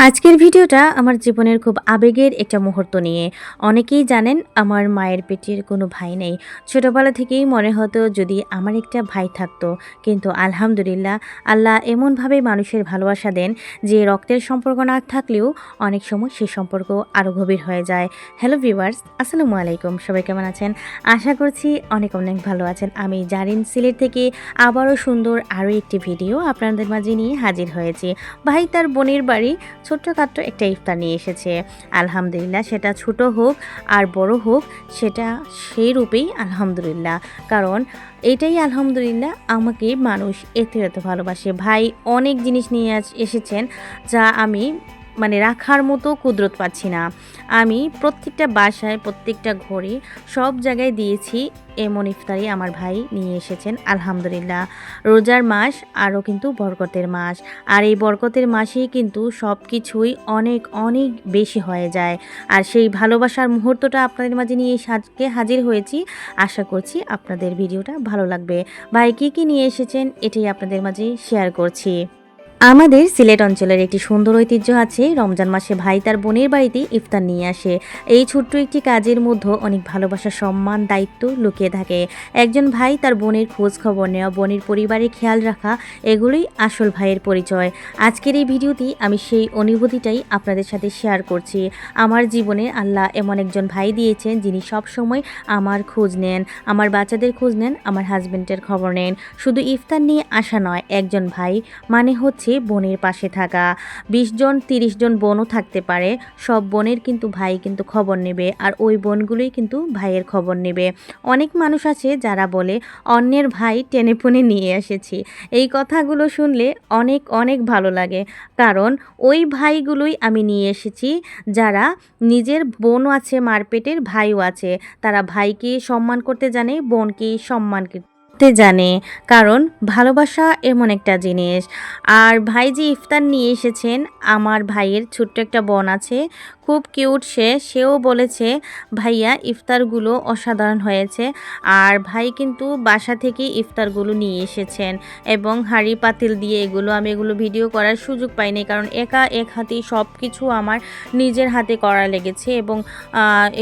আজকের ভিডিওটা আমার জীবনের খুব আবেগের একটা মুহূর্ত নিয়ে। অনেকেই জানেন আমার মায়ের পেটের কোনো ভাই নেই। ছোটবেলা থেকেই মনে হতো যদি আমার একটা ভাই থাকতো। কিন্তু আলহামদুলিল্লাহ আল্লাহ এমনভাবে মানুষের ভালোবাসা দেন যে রক্তের সম্পর্ক না থাকলেও অনেক সময় সেই সম্পর্ক আরও গভীর হয়ে যায়। হ্যালো ভিউয়ার্স, আসসালামু আলাইকুম। সবাই কেমন আছেন? আশা করছি অনেক অনেক ভালো আছেন। আমি জারিন সিলেট থেকে আবারও সুন্দর আরও একটি ভিডিও আপনাদের মাঝে নিয়ে হাজির হয়েছি। ভাই তার বোনের বাড়ি ছোট্টখাট্ট একটা ইফতার নিয়ে এসেছে। আলহামদুলিল্লাহ সেটা ছোট হোক আর বড় হোক, সেটা সেই রূপেই আলহামদুলিল্লাহ। কারণ এটাই আলহামদুলিল্লাহ আমাকে মানুষ এত এত ভালোবাসে। ভাই অনেক জিনিস নিয়ে এসেছেন যা আমি রাখার মতো কুদরত পাচ্ছি না। আমি প্রত্যেকটা বাসায়, প্রত্যেকটা ঘরে, সব জায়গায় দিয়েছি। এমন ইফতারি আমার ভাই নিয়ে এসেছেন আলহামদুলিল্লাহ। রোজার মাস আরও কিন্তু বরকতের মাস, আর এই বরকতের মাসেই কিন্তু সব কিছুই অনেক অনেক বেশি হয়ে যায়। আর সেই ভালোবাসার মুহূর্তটা আপনাদের মাঝে নিয়ে আজকে হাজির হয়েছি। আশা করছি আপনাদের ভিডিওটা ভালো লাগবে। ভাই কী নিয়ে এসেছেন এটাই আপনাদের মাঝে শেয়ার করছি। আমাদের সিলেট অঞ্চলের একটি সুন্দর ঐতিহ্য আছে, রমজান মাসে ভাই তার বোনের বাড়িতে ইফতার নিয়ে আসে। এই ছোট্ট একটি কাজের মধ্যে অনেক ভালোবাসা, সম্মান, দায়িত্ব লুকিয়ে থাকে। একজন ভাই তার বোনের খোঁজ খবর নেওয়া, বোনের পরিবারের খেয়াল রাখা, এগুলোই আসল ভাইয়ের পরিচয়। আজকের এই ভিডিওটি আমি সেই অনুভূতিটাই আপনাদের সাথে শেয়ার করছি। আমার জীবনে আল্লাহ এমন একজন ভাই দিয়েছেন যিনি সব সময় আমার খোঁজ নেন, আমার বাচ্চাদের খোঁজ নেন, আমার হাজব্যান্ডের খবর নেন। শুধু ইফতার নিয়ে আসা নয়, একজন ভাই মানে হচ্ছে বোনের পাশে থাকা। 20 জন 30 জন বোনও থাকতে পারে, সব বোনের কিন্তু ভাই কিন্তু খবর নেবে, আর ওই বোনগুলোই কিন্তু ভাইয়ের খবর নেবে। অনেক মানুষ আছে যারা বলে অন্যের ভাই টেনে পুনে নিয়ে এসেছি। এই কথাগুলো শুনলে অনেক অনেক ভালো লাগে, কারণ ওই ভাইগুলোই আমি নিয়ে এসেছি যারা নিজের বোনও আছে, মারপেটের ভাইও আছে। তারা ভাইকে সম্মান করতে জানে, বোনকে সম্মান জানে। কারণ ভালোবাসা এমন একটা জিনিস। আর ভাই যে ইফতার নিয়ে এসেছেন, আমার ভাইয়ের ছোট্ট একটা বোন আছে, খুব কিউট সেও বলেছে ভাইয়া ইফতারগুলো অসাধারণ হয়েছে। আর ভাই কিন্তু বাসা থেকে ইফতারগুলো নিয়ে এসেছেন এবং হাঁড়ি পাতিল দিয়ে আমি এগুলো ভিডিও করার সুযোগ পাইনি, কারণ এক হাতেই সব কিছু আমার নিজের হাতে করা লেগেছে। এবং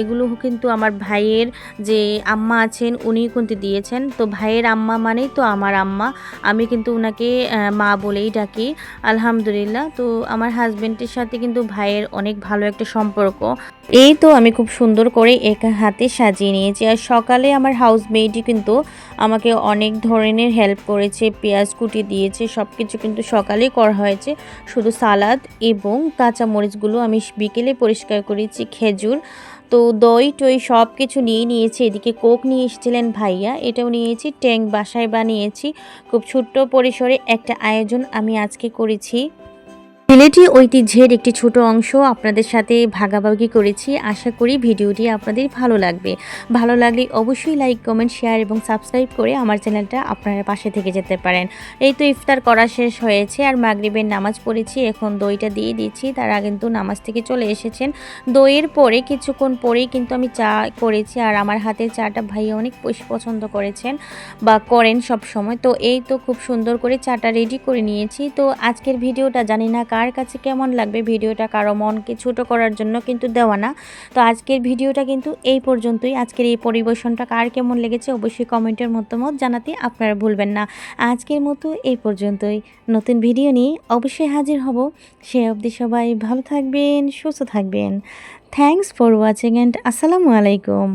এগুলো কিন্তু আমার ভাইয়ের যে আম্মা আছেন উনি কিন্তু দিয়েছেন। তো ভাইয়ের আম্মা মানেই তো আমার আম্মা, আমি কিন্তু ওনাকে মা বলেই ডাকি আলহামদুলিল্লাহ। তো আমার হাজব্যান্ডের সাথে কিন্তু ভাইয়ের অনেক ভালো একটা সম্পর্ক। এই তো আমি খুব সুন্দর করে এক হাতে সাজিয়ে নিয়েছি। আর সকালে আমার হাউসমেটই কিন্তু আমাকে অনেক ধরনের হেল্প করেছে, পেঁয়াজ কুটি দিয়েছে, সব কিছু কিন্তু সকালেই করা হয়েছে। শুধু সালাদ এবং কাঁচামরিচগুলো আমি বিকেলে পরিষ্কার করেছি। খেজুর, তো দই টই সব কিছু নিয়ে নিয়েছি। এদিকে কোক নিয়ে এসেছিলেন ভাইয়া, এটাও নিয়েছি। ট্যাঙ্ক বাসায় বানিয়েছি। খুব ছোট্ট পরিসরে একটা আয়োজন আমি আজকে করেছি। সিলেটি ঐতিহ্যের একটি ছোট অংশ আপনাদের সাথে ভাগাভাগি করেছি। আশা করি ভিডিওটি আপনাদের ভালো লাগবে। ভালো লাগলে অবশ্যই লাইক, কমেন্ট, শেয়ার এবং সাবস্ক্রাইব করে আমার চ্যানেলটা আপনারা পাশে থেকে যেতে পারেন। এই তো ইফতার করা শেষ হয়েছে আর মাগরিবের নামাজ পড়েছি। এখন দইটা দিয়ে দিচ্ছি। তারা কিন্তু নামাজ থেকে চলে এসেছেন। দইয়ের পরে কিছুক্ষণ পরেই কিন্তু আমি চা করেছি, আর আমার হাতের চাটা ভাইয়া অনেক পছন্দ করেছেন বা করেন সব সময়। তো এই তো খুব সুন্দর করে চাটা রেডি করে নিয়েছি। তো আজকের ভিডিওটা জানি না কার কাছে কেমন লাগবে, ভিডিওটা কারো মনকে ছোট করার জন্য কিন্তু দেওয়া না। তো আজকের ভিডিওটা কিন্তু এই পর্যন্তই। আজকের এই পরিবেশনটা কার কেমন লেগেছে অবশ্যই কমেন্টের মতামত জানাতে আপনারা ভুলবেন না। আজকের মতো এই পর্যন্তই। নতুন ভিডিও নিয়ে অবশ্যই হাজির হব। সে অবধি সবাই ভালো থাকবেন, সুস্থ থাকবেন। থ্যাংকস ফর ওয়াচিং অ্যান্ড আসসালামু আলাইকুম।